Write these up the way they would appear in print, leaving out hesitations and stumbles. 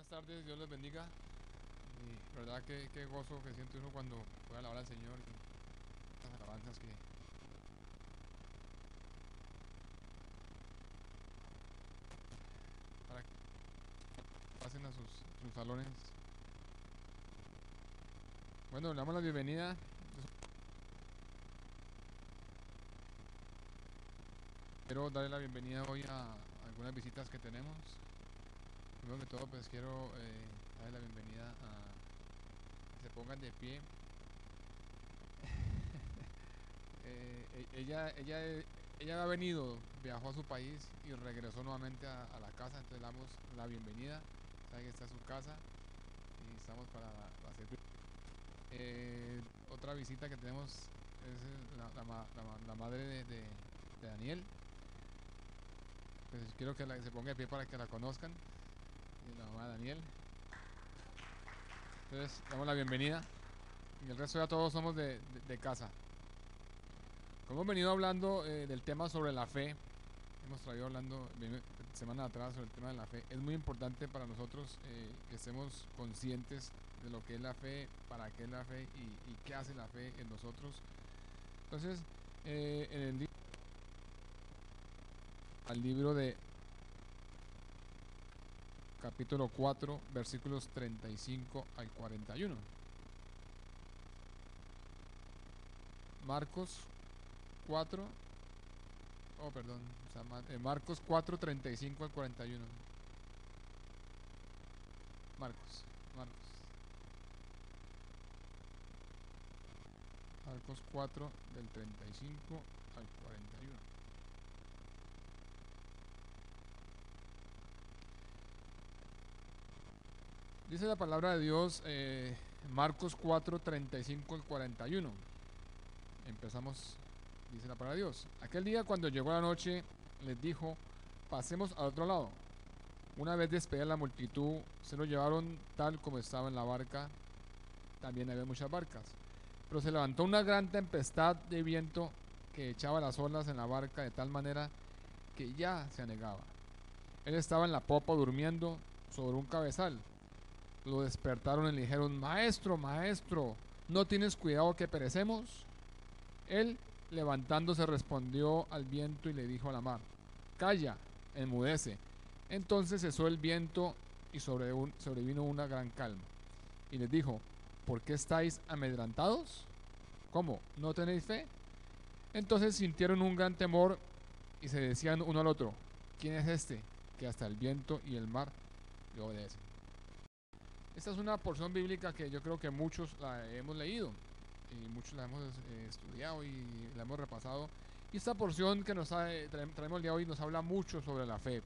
Buenas tardes, Dios les bendiga. Y verdad que qué gozo que siente uno cuando puede alabar al Señor y estas alabanzas que para que pasen a sus salones. Bueno, le damos la bienvenida. Quiero darle la bienvenida hoy a algunas visitas que tenemos. Primero que todo, pues quiero darle la bienvenida a que se pongan de pie. Ella ha venido, viajó a su país y regresó nuevamente a la casa, entonces le damos la bienvenida. Sabe que está en su casa y estamos para servir. Otra visita que tenemos es la madre de Daniel. Pues quiero que se ponga de pie para que la conozcan. Y la mamá de Daniel. Entonces, damos la bienvenida. Y el resto ya todos somos de casa. Como hemos venido hablando del tema sobre la fe, hemos traído hablando semanas atrás sobre el tema de la fe. Es muy importante para nosotros que estemos conscientes de lo que es la fe, para qué es la fe y qué hace la fe en nosotros. Entonces, en el al libro de capítulo 4, versículos 35 al 41. Marcos 4, oh perdón, o sea, Marcos 4, 35 al 41. Marcos, Marcos. Marcos 4 del 35 al 41. Dice la palabra de Dios, Marcos 4, 35 al 41. Empezamos, dice la palabra de Dios. Aquel día cuando llegó la noche, les dijo, pasemos al otro lado. Una vez despedida la multitud, se lo llevaron tal como estaba en la barca. También había muchas barcas. Pero se levantó una gran tempestad de viento que echaba las olas en la barca de tal manera que ya se anegaba. Él estaba en la popa durmiendo sobre un cabezal. Lo despertaron y le dijeron, maestro, maestro, ¿no tienes cuidado que perecemos? Él, levantándose, respondió al viento y le dijo a la mar, calla, enmudece. Entonces cesó el viento y sobrevino una gran calma. Y les dijo, ¿por qué estáis amedrentados? ¿Cómo? ¿No tenéis fe? Entonces sintieron un gran temor y se decían uno al otro, ¿quién es este que hasta el viento y el mar le obedecen? Esta es una porción bíblica que yo creo que muchos la hemos leído y muchos la hemos estudiado y la hemos repasado. Y esta porción que traemos el día de hoy nos habla mucho sobre la fe.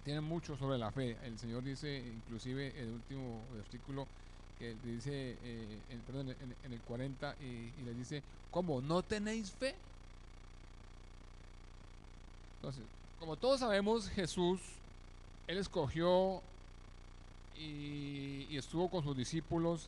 Tiene mucho sobre la fe. El Señor dice, inclusive el último versículo, que dice, en el 40, y le dice, ¿cómo? ¿No tenéis fe? Entonces, como todos sabemos, Jesús, Él escogió y estuvo con sus discípulos.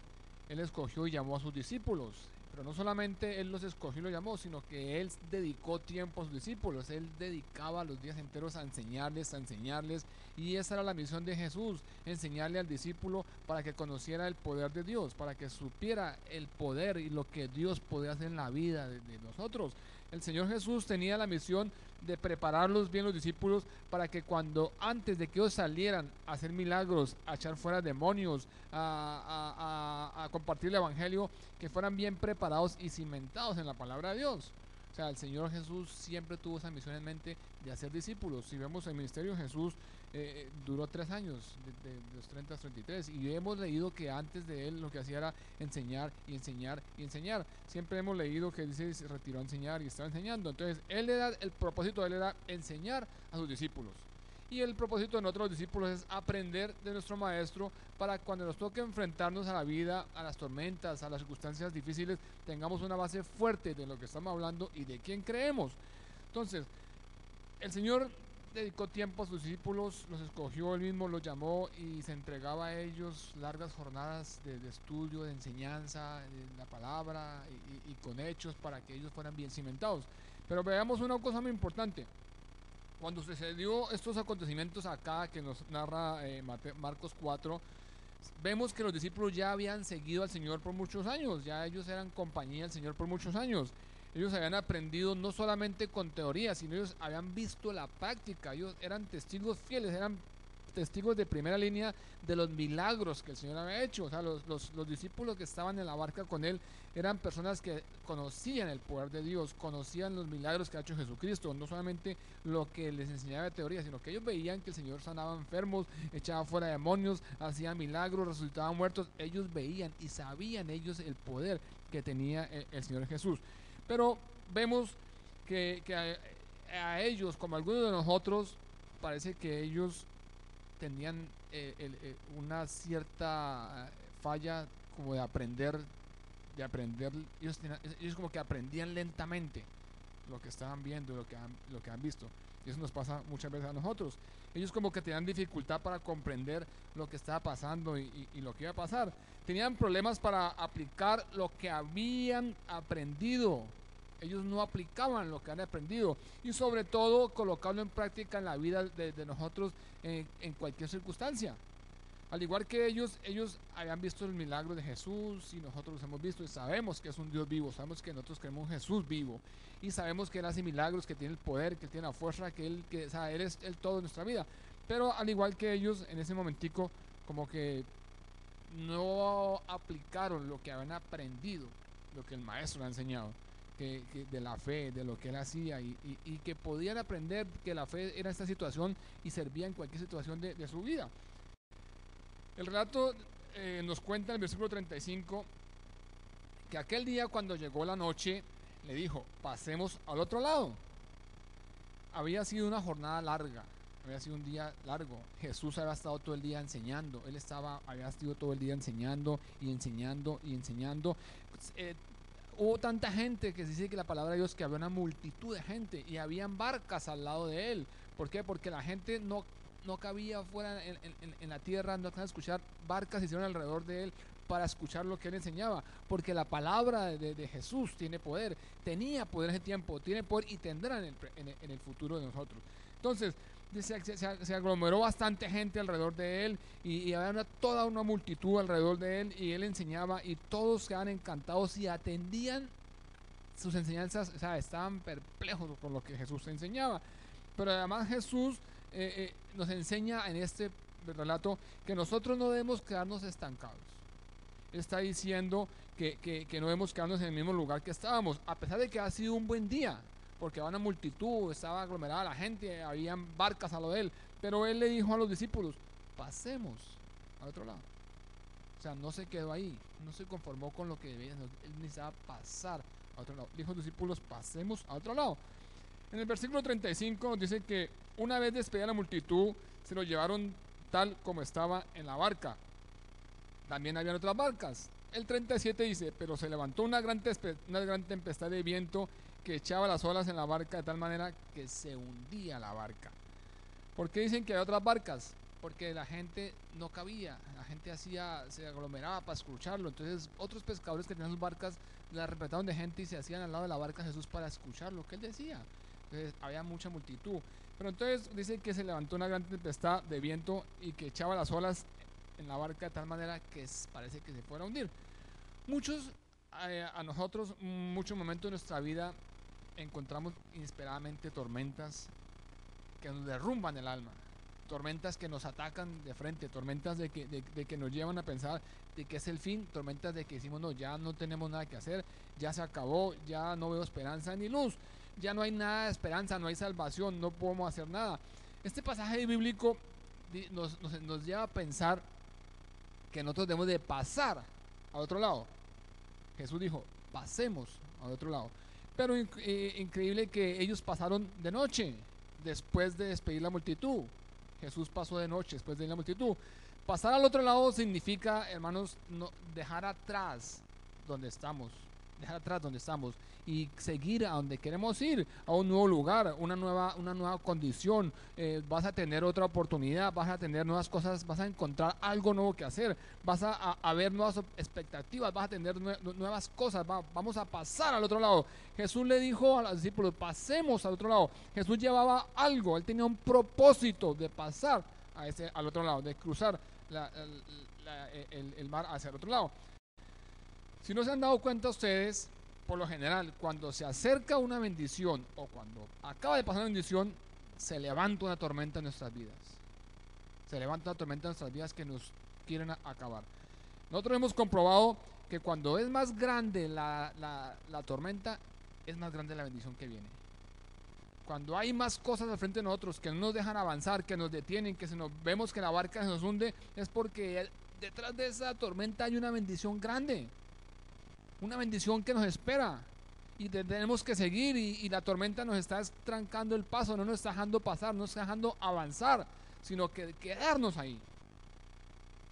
Él escogió y llamó a sus discípulos. Pero no solamente Él los escogió y los llamó, sino que Él dedicó tiempo a sus discípulos. Él dedicaba los días enteros a enseñarles, a enseñarles. Y esa era la misión de Jesús, enseñarle al discípulo para que conociera el poder de Dios, para que supiera el poder y lo que Dios podía hacer en la vida de nosotros. El Señor Jesús tenía la misión de prepararlos bien los discípulos para que antes de que ellos salieran a hacer milagros, a echar fuera demonios, a compartir el Evangelio, que fueran bien preparados y cimentados en la palabra de Dios. O sea, el Señor Jesús siempre tuvo esa misión en mente de hacer discípulos. Si vemos el ministerio de Jesús, duró 3 años, de los 30 a 33, y hemos leído que antes de él lo que hacía era enseñar y enseñar y enseñar. Siempre hemos leído que dice se retiró a enseñar y estaba enseñando. Entonces, el propósito de él era enseñar a sus discípulos. Y el propósito de nosotros los discípulos es aprender de nuestro maestro para cuando nos toque enfrentarnos a la vida, a las tormentas, a las circunstancias difíciles, tengamos una base fuerte de lo que estamos hablando y de quién creemos. Entonces, el Señor dedicó tiempo a sus discípulos, los escogió él mismo, los llamó y se entregaba a ellos largas jornadas de estudio, de enseñanza, de la palabra y con hechos para que ellos fueran bien cimentados. Pero veamos una cosa muy importante. Cuando sucedió estos acontecimientos acá que nos narra Marcos 4, vemos que los discípulos ya habían seguido al Señor por muchos años, ya ellos eran compañía del Señor por muchos años. Ellos habían aprendido no solamente con teoría, sino ellos habían visto la práctica, ellos eran testigos fieles, eran testigos de primera línea de los milagros que el Señor había hecho. O sea, los discípulos que estaban en la barca con Él eran personas que conocían el poder de Dios, conocían los milagros que ha hecho Jesucristo, no solamente lo que les enseñaba de teoría, sino que ellos veían que el Señor sanaba enfermos, echaba fuera demonios, hacía milagros, resucitaba muertos. Ellos veían y sabían ellos el poder que tenía el Señor Jesús. Pero vemos que a ellos, como algunos de nosotros, parece que ellos tenían una cierta falla como de aprender, ellos como que aprendían lentamente lo que estaban viendo, lo que han visto, y eso nos pasa muchas veces a nosotros. Ellos como que tenían dificultad para comprender lo que estaba pasando y lo que iba a pasar. Tenían problemas para aplicar lo que habían aprendido. Ellos no aplicaban lo que han aprendido, y sobre todo colocarlo en práctica en la vida de nosotros en cualquier circunstancia. Al igual que ellos habían visto el milagro de Jesús, y nosotros los hemos visto y sabemos que es un Dios vivo, sabemos que nosotros creemos un Jesús vivo, y sabemos que Él hace milagros, que tiene el poder, que tiene la fuerza, Él es el todo de nuestra vida. Pero al igual que ellos, en ese momentico, como que no aplicaron lo que habían aprendido, lo que el maestro le ha enseñado. Que de la fe, de lo que él hacía, y que podían aprender que la fe era esta situación y servía en cualquier situación de su vida. El relato nos cuenta en el versículo 35 que aquel día, cuando llegó la noche, le dijo: pasemos al otro lado. Había sido una jornada larga, había sido un día largo. Jesús había estado todo el día enseñando, había estado todo el día enseñando y enseñando y enseñando. Hubo tanta gente que se dice que la palabra de Dios, que había una multitud de gente y habían barcas al lado de él. ¿Por qué? Porque la gente no cabía afuera en la tierra, no podían escuchar. Barcas se hicieron alrededor de él para escuchar lo que él enseñaba, porque la palabra de Jesús tiene poder, tenía poder en ese tiempo, tiene poder y tendrá en el futuro de nosotros. Entonces se aglomeró bastante gente alrededor de él, y había toda una multitud alrededor de él, y él enseñaba, y todos quedaban encantados y atendían sus enseñanzas. O sea, estaban perplejos con lo que Jesús enseñaba. Pero además Jesús nos enseña en este relato que nosotros no debemos quedarnos estancados. Él está diciendo que no debemos quedarnos en el mismo lugar que estábamos, a pesar de que ha sido un buen día, porque había una multitud, estaba aglomerada la gente, habían barcas a lo de él. Pero él le dijo a los discípulos: pasemos al otro lado. O sea, no se quedó ahí, no se conformó con lo que debía, él necesitaba pasar a otro lado. Dijo a los discípulos: pasemos a otro lado. En el versículo 35 nos dice que una vez despedida la multitud, se lo llevaron tal como estaba en la barca. También habían otras barcas. El 37 dice: pero se levantó una gran tempestad de viento que echaba las olas en la barca, de tal manera que se hundía la barca. ¿Por qué dicen que hay otras barcas? Porque la gente no cabía, la gente se aglomeraba para escucharlo. Entonces otros pescadores que tenían sus barcas las respetaron de gente y se hacían al lado de la barca de Jesús para escuchar lo que él decía. Entonces había mucha multitud. Pero entonces dice que se levantó una gran tempestad de viento y que echaba las olas en la barca, de tal manera que parece que se fuera a hundir. A nosotros, muchos momentos de nuestra vida, encontramos inesperadamente tormentas que nos derrumban el alma, tormentas que nos atacan de frente, tormentas de que nos llevan a pensar de que es el fin, tormentas de que decimos: no, ya no tenemos nada que hacer, ya se acabó, ya no veo esperanza ni luz, ya no hay nada de esperanza, no hay salvación, no podemos hacer nada. Este pasaje bíblico nos lleva a pensar que nosotros debemos de pasar al otro lado. Jesús dijo: pasemos al otro lado. Pero increíble que ellos pasaron de noche después de despedir la multitud. Jesús pasó de noche después de la multitud. Pasar al otro lado significa, hermanos, no dejar atrás donde estamos, dejar atrás donde estamos y seguir a donde queremos ir, a un nuevo lugar, una nueva condición. Vas a tener otra oportunidad, vas a tener nuevas cosas, vas a encontrar algo nuevo que hacer, vas a ver nuevas expectativas, vas a tener nuevas cosas, vamos a pasar al otro lado. Jesús le dijo a los discípulos, pasemos al otro lado. Jesús llevaba algo, él tenía un propósito de pasar al otro lado, de cruzar el mar hacia el otro lado. Si no se han dado cuenta ustedes, por lo general, cuando se acerca una bendición o cuando acaba de pasar una bendición, se levanta una tormenta en nuestras vidas. Se levanta una tormenta en nuestras vidas que nos quieren acabar. Nosotros hemos comprobado que cuando es más grande la tormenta, es más grande la bendición que viene. Cuando hay más cosas al frente de nosotros que no nos dejan avanzar, que nos detienen, que vemos que la barca se nos hunde, es porque detrás de esa tormenta hay una bendición grande. Una bendición que nos espera y tenemos que seguir y la tormenta nos está trancando el paso, no nos está dejando pasar, no nos está dejando avanzar, sino que quedarnos ahí.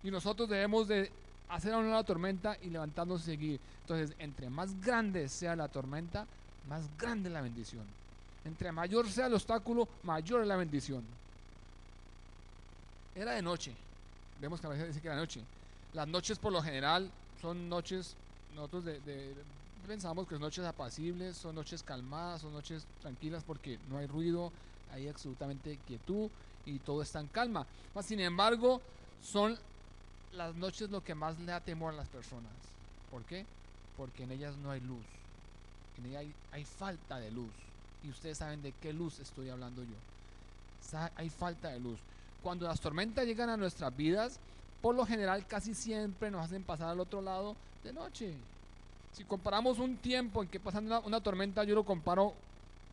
Y nosotros debemos de hacer a un lado la tormenta y levantarnos y seguir. Entonces, entre más grande sea la tormenta, más grande es la bendición. Entre mayor sea el obstáculo, mayor es la bendición. Era de noche. Vemos que a veces dice que era de noche. Las noches por lo general son noches, nosotros pensamos que son noches apacibles, son noches calmadas, son noches tranquilas porque no hay ruido, hay absolutamente quietud y todo está en calma. Mas, sin embargo, son las noches lo que más le da temor a las personas. ¿Por qué? Porque en ellas no hay luz, en ellas hay falta de luz. Y ustedes saben de qué luz estoy hablando yo. Hay falta de luz. Cuando las tormentas llegan a nuestras vidas, por lo general casi siempre nos hacen pasar al otro lado de noche. Si comparamos un tiempo en que pasa una tormenta, yo lo comparo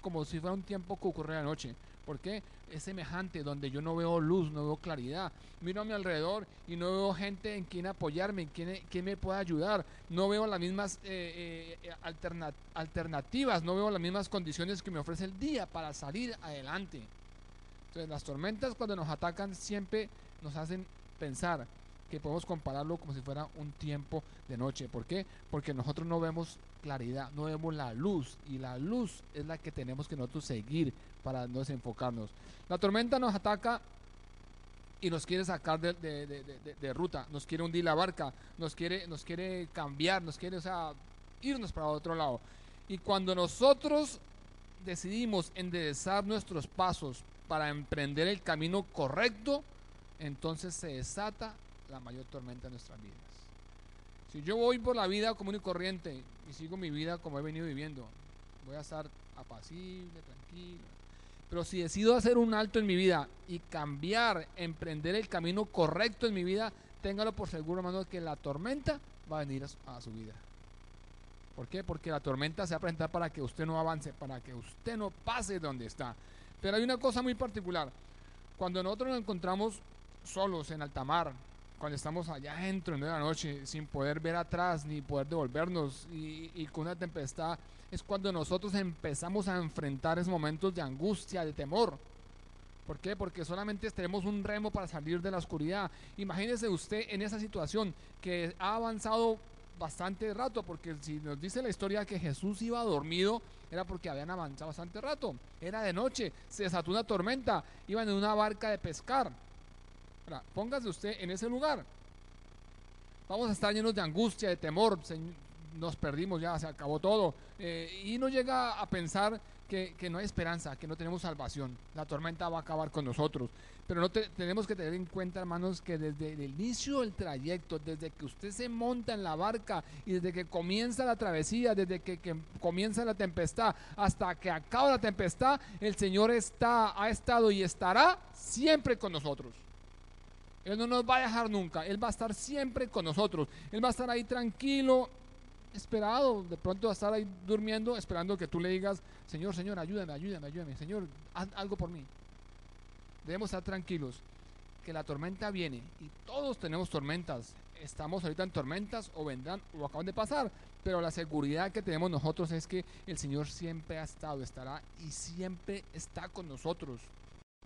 como si fuera un tiempo que ocurre de noche. ¿Por qué? Es semejante, donde yo no veo luz, no veo claridad. Miro a mi alrededor y no veo gente en quien apoyarme, en quien me pueda ayudar. No veo las mismas alternativas, no veo las mismas condiciones que me ofrece el día para salir adelante. Entonces, las tormentas cuando nos atacan siempre nos hacen pensar que podemos compararlo como si fuera un tiempo de noche. ¿Por qué? Porque nosotros no vemos claridad, no vemos la luz, y la luz es la que tenemos que nosotros seguir para no desenfocarnos. La tormenta nos ataca y nos quiere sacar de ruta, nos quiere hundir la barca, nos quiere cambiar, nos quiere, irnos para otro lado. Y cuando nosotros decidimos enderezar nuestros pasos para emprender el camino correcto, entonces se desata la mayor tormenta de nuestras vidas. Si yo voy por la vida común y corriente y sigo mi vida como he venido viviendo, voy a estar apacible, tranquilo. Pero si decido hacer un alto en mi vida y cambiar, emprender el camino correcto en mi vida, téngalo por seguro, hermano, que la tormenta va a venir a su vida. ¿Por qué? Porque la tormenta se va a presentar para que usted no avance, para que usted no pase de donde está. Pero hay una cosa muy particular. Cuando nosotros nos encontramos solos en alta mar, cuando estamos allá adentro en la noche, sin poder ver atrás ni poder devolvernos y con una tempestad, es cuando nosotros empezamos a enfrentar esos momentos de angustia, de temor. ¿Por qué? Porque solamente tenemos un remo para salir de la oscuridad. Imagínese usted en esa situación que ha avanzado bastante rato, porque si nos dice la historia que Jesús iba dormido, era porque habían avanzado bastante rato. Era de noche, se desató una tormenta, iban en una barca de pescar. Ahora, póngase usted en ese lugar. Vamos a estar llenos de angustia, de temor. Nos perdimos ya, se acabó todo. Y uno llega a pensar que no hay esperanza, que no tenemos salvación. La tormenta va a acabar con nosotros. Pero tenemos que tener en cuenta, hermanos, que desde el inicio del trayecto, desde que usted se monta en la barca y desde que comienza la travesía, desde que comienza la tempestad hasta que acaba la tempestad, el Señor ha estado y estará siempre con nosotros. Él no nos va a dejar nunca. Él va a estar siempre con nosotros. Él va a estar ahí tranquilo, esperado. De pronto va a estar ahí durmiendo, esperando que tú le digas: Señor, Señor, ayúdame. Señor, haz algo por mí. Debemos estar tranquilos, que la tormenta viene, y todos tenemos tormentas. Estamos ahorita en tormentas, o vendrán, o acaban de pasar. Pero la seguridad que tenemos nosotros es que el Señor siempre ha estado, estará y siempre está con nosotros.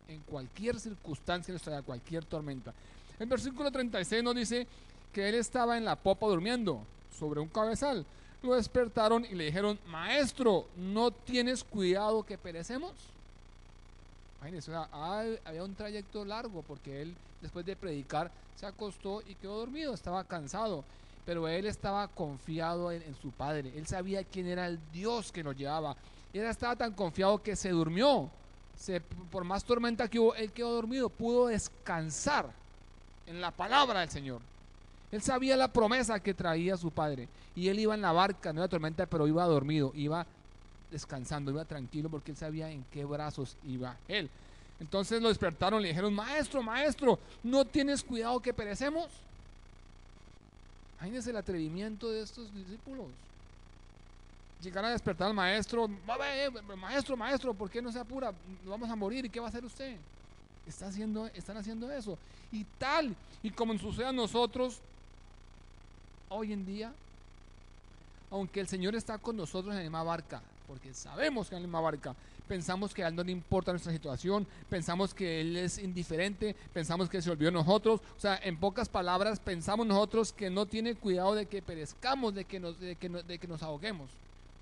En cualquier circunstancia, cualquier tormenta. El versículo 36 nos dice que él estaba en la popa durmiendo sobre un cabezal. lo despertaron y le dijeron: Maestro, ¿no tienes cuidado que perecemos? Imagínense, o sea, había un trayecto largo, porque él, después de predicar, se acostó y quedó dormido, estaba cansado, pero él estaba confiado en su Padre. Él sabía quién era el Dios que lo llevaba. Él estaba tan confiado que se durmió. Por más tormenta que hubo, él quedó dormido, pudo descansar en la palabra del Señor. Él sabía la promesa que traía su Padre, y él iba en la barca, no era tormenta, pero iba dormido, iba descansando, iba tranquilo, porque él sabía en qué brazos iba él. Entonces lo despertaron y le dijeron: Maestro, maestro, ¿no tienes cuidado que perecemos? Imagínense el atrevimiento de estos discípulos. Llegar a despertar al maestro: Maestro, maestro, ¿por qué no se apura? Nos vamos a morir, ¿y qué va a hacer usted? Están haciendo eso. Y tal y como sucede a nosotros hoy en día, aunque el Señor está con nosotros en la misma barca, porque sabemos que en la misma barca, pensamos que a Él no le importa nuestra situación, pensamos que Él es indiferente, pensamos que se olvidó de nosotros. O sea, en pocas palabras, pensamos nosotros que no tiene cuidado de que perezcamos, de que nos ahoguemos.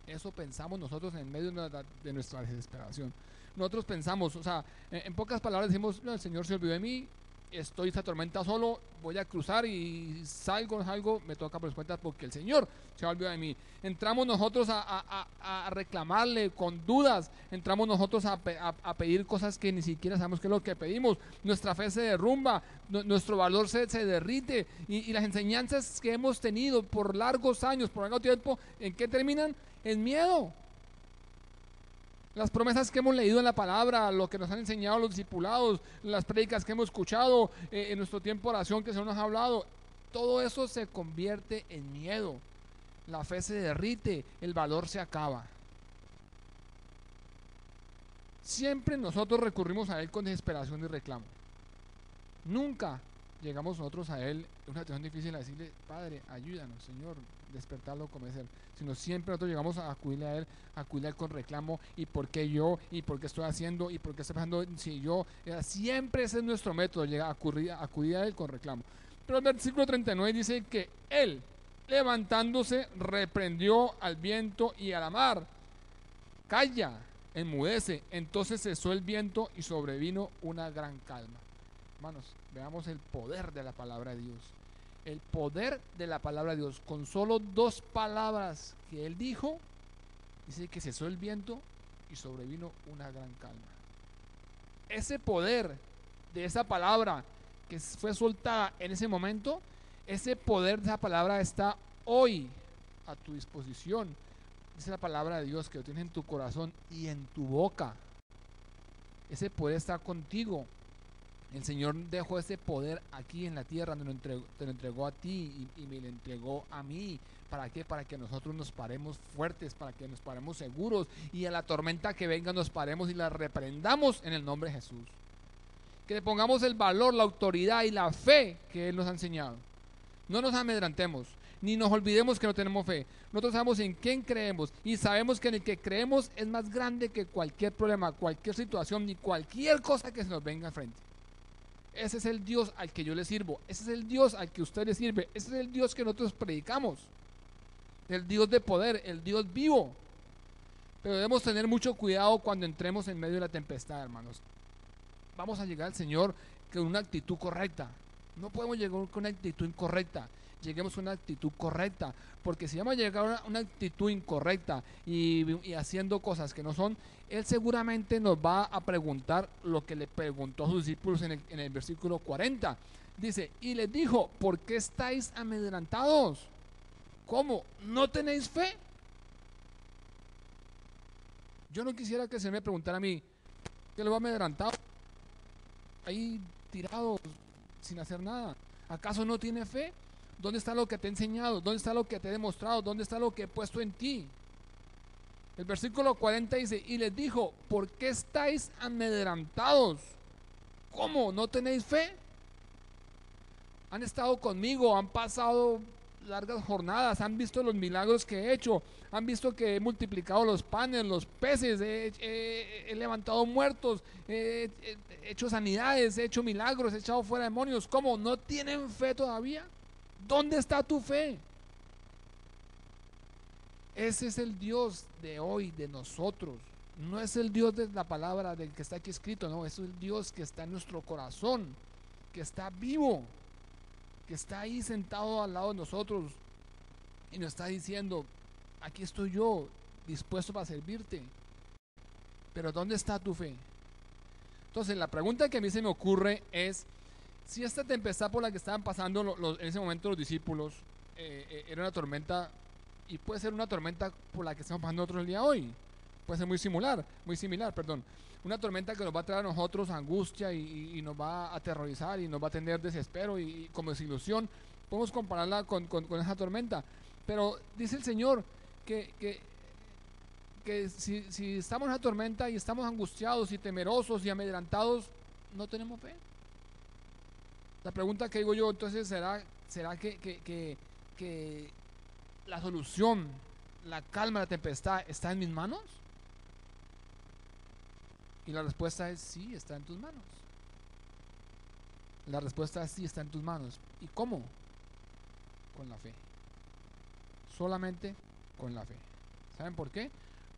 Eso pensamos nosotros en medio de nuestra desesperación. Nosotros pensamos, o sea, en pocas palabras decimos: no, el Señor se olvidó de mí, estoy esta tormenta solo, voy a cruzar y salgo, me toca por las cuentas porque el Señor se olvidó de mí. Entramos nosotros a reclamarle con dudas, entramos nosotros a pedir cosas que ni siquiera sabemos qué es lo que pedimos. Nuestra fe se derrumba, nuestro valor se derrite, y las enseñanzas que hemos tenido por largos años, por largo tiempo, ¿en qué terminan? En miedo. Las promesas que hemos leído en la palabra, lo que nos han enseñado los discipulados, las prédicas que hemos escuchado, en nuestro tiempo de oración que se nos ha hablado, todo eso se convierte en miedo. La fe se derrite, el valor se acaba. Siempre nosotros recurrimos a Él con desesperación y reclamo. Nunca llegamos nosotros a Él en una situación difícil a decirle: Padre, ayúdanos, Señor, despertarlo, convencer. Sino siempre nosotros llegamos a acudirle a Él con reclamo: ¿y por qué yo? ¿Y por qué estoy haciendo? ¿Y por qué estoy pasando? Si yo, siempre ese es nuestro método, llegar a acudir a Él con reclamo. Pero el versículo 39 dice que Él, levantándose, reprendió al viento y a la mar: calla, enmudece. Entonces cesó el viento y sobrevino una gran calma. Hermanos, veamos el poder de la palabra de Dios. El poder de la palabra de Dios. Con solo 2 palabras que Él dijo, dice que cesó el viento y sobrevino una gran calma. Ese poder de esa palabra que fue soltada en ese momento, ese poder de esa palabra está hoy a tu disposición. Dice la palabra de Dios que lo tienes en tu corazón y en tu boca. Ese poder está contigo. El Señor dejó ese poder aquí en la tierra, te lo entregó a ti y me lo entregó a mí. ¿Para qué? Para que nosotros nos paremos fuertes, para que nos paremos seguros, y a la tormenta que venga nos paremos y la reprendamos en el nombre de Jesús. Que le pongamos el valor, la autoridad y la fe que Él nos ha enseñado. No nos amedrantemos, ni nos olvidemos que no tenemos fe. Nosotros sabemos en quién creemos, y sabemos que en el que creemos es más grande que cualquier problema, cualquier situación, ni cualquier cosa que se nos venga frente. Ese es el Dios al que yo le sirvo. Ese es el Dios al que usted le sirve. Ese es el Dios que nosotros predicamos. El Dios de poder, el Dios vivo. Pero debemos tener mucho cuidado cuando entremos en medio de la tempestad, hermanos. Vamos a llegar al Señor con una actitud correcta. No podemos llegar con una actitud incorrecta. Lleguemos con una actitud correcta. Porque si vamos a llegar a una actitud incorrecta y haciendo cosas que no son, Él seguramente nos va a preguntar lo que le preguntó a sus discípulos en el versículo 40. Dice: y les dijo: ¿por qué estáis amedrentados? ¿Cómo? ¿No tenéis fe? Yo no quisiera que se me preguntara a mí: ¿qué lo va amedrentado? Ahí tirado sin hacer nada. ¿Acaso no tiene fe? ¿Dónde está lo que te he enseñado? ¿Dónde está lo que te he demostrado? ¿Dónde está lo que he puesto en ti? El versículo 40 dice: y les dijo: ¿por qué estáis amedrentados? ¿Cómo? ¿No tenéis fe? Han estado conmigo, han pasado largas jornadas, han visto los milagros que he hecho, han visto que he multiplicado los panes, los peces, he levantado muertos, he hecho sanidades, he hecho milagros, he echado fuera demonios. ¿Cómo? ¿No tienen fe todavía? ¿Dónde está tu fe? Ese es el Dios de hoy, de nosotros. No es el Dios de la palabra del que está aquí escrito, no, es el Dios que está en nuestro corazón, que está vivo, que está ahí sentado al lado de nosotros y nos está diciendo, aquí estoy yo, dispuesto para servirte. Pero ¿dónde está tu fe? Entonces la pregunta que a mí se me ocurre es, si esta tempestad por la que estaban pasando en ese momento los discípulos era una tormenta, y puede ser una tormenta por la que estamos pasando nosotros el día de hoy, puede ser muy similar, una tormenta que nos va a traer a nosotros angustia y nos va a aterrorizar y nos va a tener desespero y como desilusión, podemos compararla con esa tormenta. Pero dice el Señor que si estamos en una tormenta y estamos angustiados y temerosos y amedrentados, no tenemos fe. La pregunta que digo yo entonces será que la solución, la calma de la tempestad está en mis manos. Y la respuesta es sí, está en tus manos. La respuesta es sí, está en tus manos. ¿Y cómo? Con la fe. Solamente con la fe. ¿Saben por qué?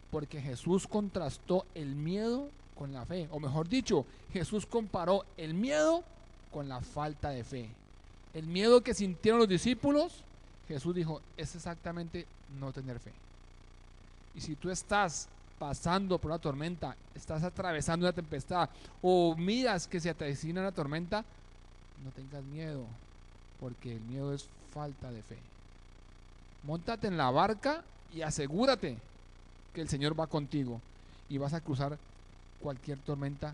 Porque Jesús contrastó el miedo con la fe. O mejor dicho, Jesús comparó el miedo con la falta de fe. El miedo que sintieron los discípulos, Jesús dijo, es exactamente no tener fe. Y si tú estás pasando por una tormenta, estás atravesando una tempestad o miras que se avecina una tormenta, no tengas miedo, porque el miedo es falta de fe. Móntate en la barca y asegúrate que el Señor va contigo y vas a cruzar cualquier tormenta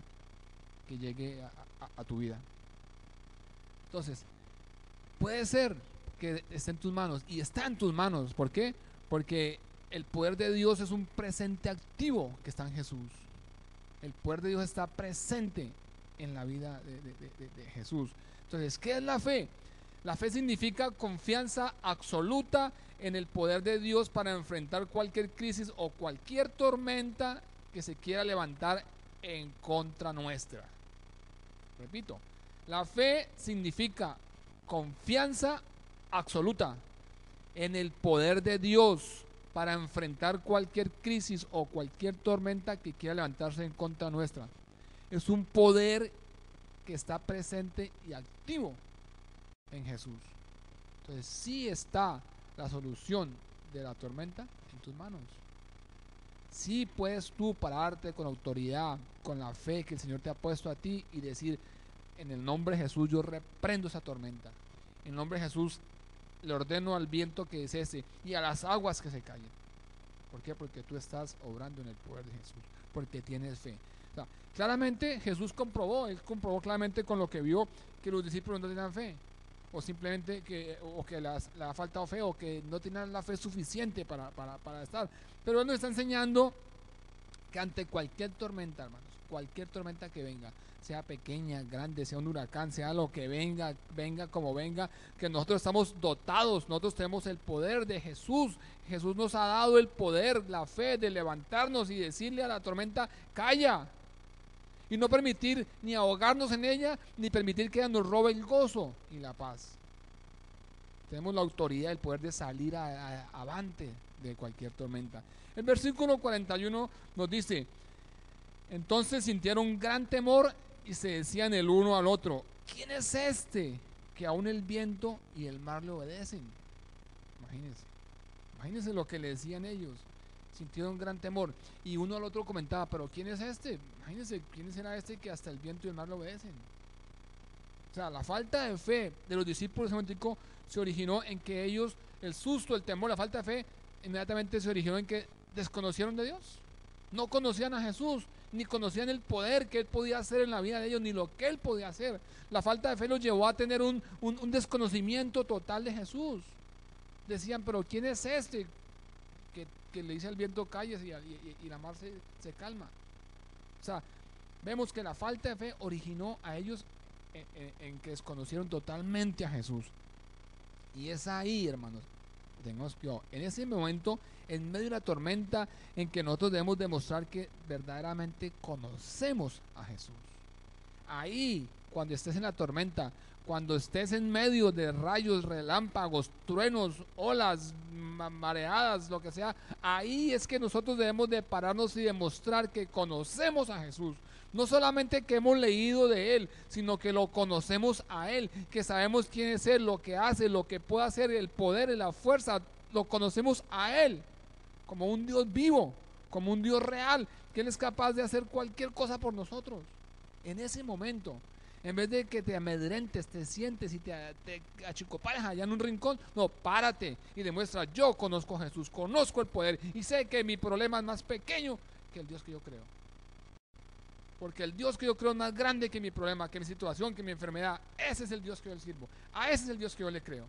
que llegue a tu vida. Entonces, puede ser que esté en tus manos, y está en tus manos. ¿Por qué? Porque el poder de Dios es un presente activo que está en Jesús. El poder de Dios está presente en la vida de Jesús. Entonces, ¿qué es la fe? La fe significa confianza absoluta en el poder de Dios para enfrentar cualquier crisis o cualquier tormenta que se quiera levantar en contra nuestra. Repito, la fe significa confianza absoluta en el poder de Dios para enfrentar cualquier crisis o cualquier tormenta que quiera levantarse en contra nuestra. Es un poder que está presente y activo en Jesús. Entonces sí está la solución de la tormenta en tus manos. Sí puedes tú pararte con autoridad, con la fe que el Señor te ha puesto a ti y decir, en el nombre de Jesús yo reprendo esa tormenta. En el nombre de Jesús le ordeno al viento que cese y a las aguas que se callen. ¿Por qué? Porque tú estás obrando en el poder de Jesús, porque tienes fe. O sea, claramente Jesús comprobó claramente con lo que vio que los discípulos no tenían fe, o simplemente que le ha faltado fe, o que no tenían la fe suficiente para estar. Pero Él nos está enseñando que ante cualquier tormenta, hermanos, cualquier tormenta que venga, sea pequeña, grande, sea un huracán, sea lo que venga como venga, que nosotros estamos dotados, nosotros tenemos el poder de Jesús. Jesús nos ha dado el poder, la fe de levantarnos y decirle a la tormenta, calla, y no permitir ni ahogarnos en ella, ni permitir que ella nos robe el gozo y la paz. Tenemos la autoridad, el poder de salir avante de cualquier tormenta. El versículo 41 nos dice, entonces sintieron un gran temor y se decían el uno al otro, ¿quién es este que aún el viento y el mar le obedecen? Imagínense lo que le decían ellos. Sintieron gran temor y uno al otro comentaba, pero ¿quién es este? Imagínense, ¿quién será este que hasta el viento y el mar le obedecen? O sea, la falta de fe de los discípulos se originó en que ellos, el susto, el temor, la falta de fe, inmediatamente se originó en que desconocieron de Dios. No conocían a Jesús, ni conocían el poder que Él podía hacer en la vida de ellos, ni lo que Él podía hacer. La falta de fe los llevó a tener un desconocimiento total de Jesús. Decían, pero ¿quién es este que le dice al viento calles y la mar se calma? O sea, vemos que la falta de fe originó a ellos en que desconocieron totalmente a Jesús. Y es ahí, hermanos, tenemos que, en ese momento, en medio de la tormenta, en que nosotros debemos demostrar que verdaderamente conocemos a Jesús. Ahí, cuando estés en la tormenta, cuando estés en medio de rayos, relámpagos, truenos, olas, mareadas, lo que sea, ahí es que nosotros debemos de pararnos y demostrar que conocemos a Jesús. No solamente que hemos leído de Él, sino que lo conocemos a Él, que sabemos quién es Él, lo que hace, lo que puede hacer, el poder y la fuerza, lo conocemos a Él como un Dios vivo, como un Dios real, que Él es capaz de hacer cualquier cosa por nosotros. En ese momento, en vez de que te amedrentes, te sientes y te achicopares allá en un rincón, no, párate y demuestra: yo conozco a Jesús, conozco el poder y sé que mi problema es más pequeño que el Dios que yo creo. Porque el Dios que yo creo es más grande que mi problema, que mi situación, que mi enfermedad. Ese es el Dios que yo le sirvo. A ese es el Dios que yo le creo.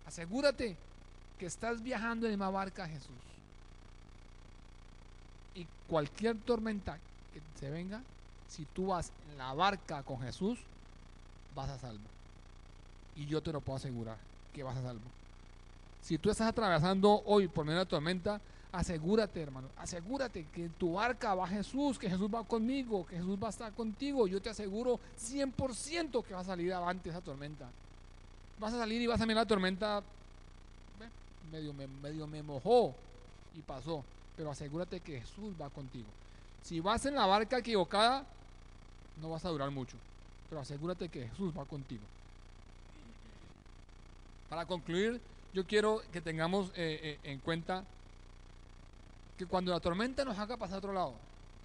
Asegúrate que estás viajando en la misma barca a Jesús. Y cualquier tormenta que se venga, si tú vas en la barca con Jesús, vas a salvo. Y yo te lo puedo asegurar, que vas a salvo. Si tú estás atravesando hoy por medio de una tormenta, asegúrate, hermano, asegúrate que en tu barca va Jesús, que Jesús va conmigo, que Jesús va a estar contigo. Yo te aseguro 100% que vas a salir avante esa tormenta. Vas a salir y vas a mirar la tormenta, medio me mojó y pasó, pero asegúrate que Jesús va contigo. Si vas en la barca equivocada, no vas a durar mucho, pero asegúrate que Jesús va contigo. Para concluir, yo quiero que tengamos en cuenta que cuando la tormenta nos haga pasar a otro lado,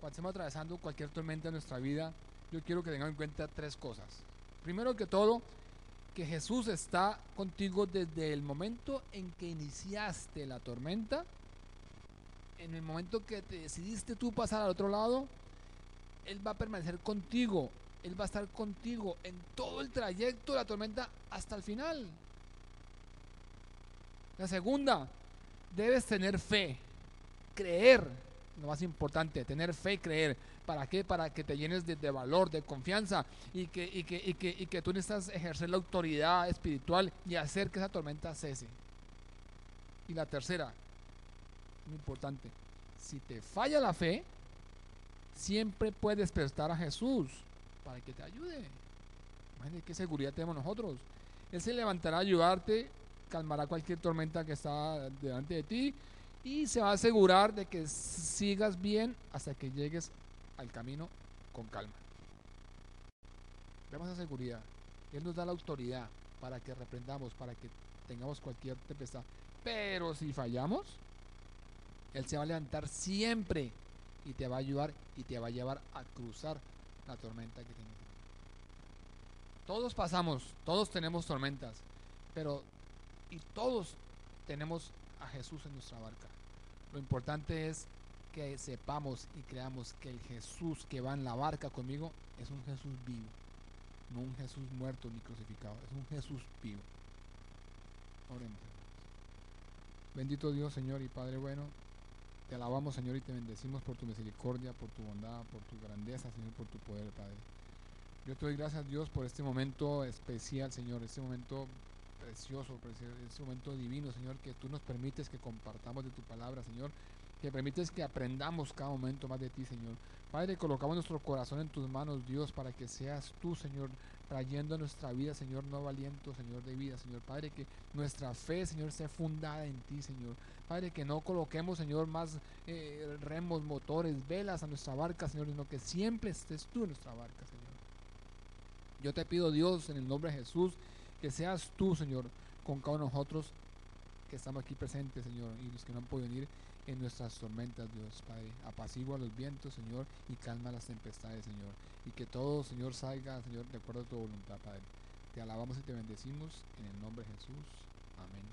cuando estemos atravesando cualquier tormenta en nuestra vida, yo quiero que tengamos en cuenta tres cosas. Primero que todo, que Jesús está contigo desde el momento en que iniciaste la tormenta, en el momento que te decidiste tú pasar al otro lado. Él va a permanecer contigo, Él va a estar contigo en todo el trayecto de la tormenta hasta el final. La segunda, debes tener fe, creer, lo más importante, tener fe y creer. ¿Para qué? Para que te llenes de valor, de confianza y que tú necesitas ejercer la autoridad espiritual y hacer que esa tormenta cese. Y la tercera, muy importante, si te falla la fe, siempre puedes despertar a Jesús para que te ayude. Imagínate qué seguridad tenemos nosotros. Él se levantará a ayudarte, calmará cualquier tormenta que está delante de ti y se va a asegurar de que sigas bien hasta que llegues al camino con calma. Vemos esa seguridad. Él nos da la autoridad para que reprendamos, para que tengamos cualquier tempestad. Pero si fallamos, Él se va a levantar siempre y te va a ayudar y te va a llevar a cruzar la tormenta que tienes. Todos pasamos, todos tenemos tormentas, pero y todos tenemos a Jesús en nuestra barca. Lo importante es que sepamos y creamos que el Jesús que va en la barca conmigo es un Jesús vivo, no un Jesús muerto ni crucificado, es un Jesús vivo. Oremos. Bendito Dios, Señor y Padre bueno, te alabamos, Señor, y te bendecimos por tu misericordia, por tu bondad, por tu grandeza, Señor, por tu poder, Padre. Yo te doy gracias, Dios, por este momento especial, Señor, este momento precioso, este momento divino, Señor, que tú nos permites que compartamos de tu palabra, Señor, que permites que aprendamos cada momento más de ti, Señor. Padre, colocamos nuestro corazón en tus manos, Dios, para que seas tú, Señor, trayendo a nuestra vida, Señor, nuevo aliento, Señor, de vida, Señor. Padre, que nuestra fe, Señor, esté fundada en ti, Señor. Padre, que no coloquemos, Señor, más remos, motores, velas a nuestra barca, Señor, sino que siempre estés tú en nuestra barca, Señor. Yo te pido, Dios, en el nombre de Jesús, que seas tú, Señor, con cada uno de nosotros que estamos aquí presentes, Señor, y los que no han podido venir en nuestras tormentas, Dios, Padre. Apacigua los vientos, Señor, y calma las tempestades, Señor. Y que todo, Señor, salga, Señor, de acuerdo a tu voluntad, Padre. Te alabamos y te bendecimos en el nombre de Jesús. Amén.